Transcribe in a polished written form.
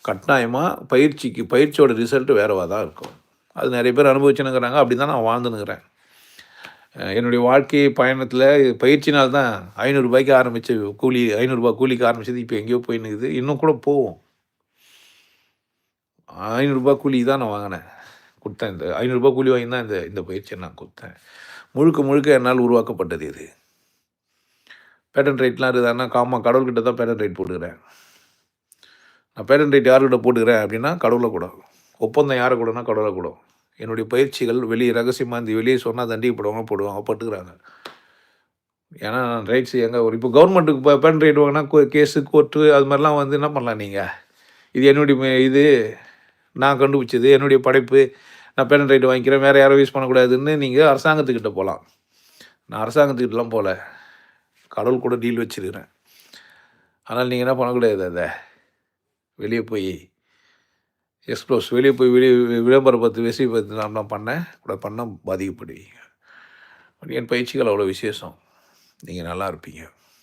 கட்டாயமாக பயிற்சியோட ரிசல்ட்டு வேறவா தான் இருக்கும். அது நிறைய பேர் அனுபவிச்சுன்னுங்கிறாங்க. அப்படி தான் நான் வாழ்ந்துன்னுக்கிறேன். என்னுடைய வாழ்க்கை பயணத்தில் பயிற்சினால் தான் ரூ. 500 ஆரம்பித்த கூலி ரூ. 500 கூலிக்கு ஆரம்பிச்சது இப்போ எங்கேயோ போயின்னுக்குது. இன்னும் கூட போகும். ரூ. 500 கூலி தான் நான் வாங்கினேன். கொடுத்தேன். இந்த ரூ. 500 கூலி வாங்கி தான் இந்த பயிற்சியை நான் கொடுத்தேன். முழுக்க முழுக்க என்னால் உருவாக்கப்பட்டது இது. பேட்டன் ரைட்லாம் இருக்குதுன்னா கடவுள்கிட்ட தான் பேட்டன் ரைட் போட்டுக்கிறேன். நான் பேட்டன் ரைட் யார்கிட்ட போட்டுக்கிறேன் அப்படின்னா கடவுளை கூட. ஒப்பந்தம் யாரை கூடனா கடவுளை கூட. என்னுடைய பயிற்சிகள் வெளியே ரகசியமாக இந்த வெளியே சொன்னால் தண்டிக்கப்படுவாங்க பட்டுக்கிறாங்க. ஏன்னா நான் ரைட்ஸ் இப்போ கவர்மெண்ட்டுக்கு பேட்டன் ரைட் வாங்கினா கேஸு கோர்ட்டு அது மாதிரிலாம் வந்து என்ன பண்ணலாம் நீங்கள்? இது என்னுடைய இது நான் கண்டுபிடிச்சது என்னுடைய படைப்பு. நான் பேட்டன் ரைட் வாங்கிக்கிறேன், வேறு யாரும் யூஸ் பண்ணக்கூடாதுன்னு நீங்கள் அரசாங்கத்துக்கிட்ட போகலாம். நான் அரசாங்கத்துக்கிட்டலாம் போகல. கடவுள் கூட டீல் வச்சுருக்கிறேன். ஆனால் நீங்கள் என்ன பண்ணக்கூடாது, அதை வெளியே போய் வெளியே போய் விளம்பரப்படுத்தி விஷயப்படுத்தி நான் பண்ணேன் கூட பண்ண பாதிக்கப்படுவீங்க. என் பயிற்சிகள் அவ்வளோ விசேஷம். நீங்கள் நல்லா இருப்பீங்க.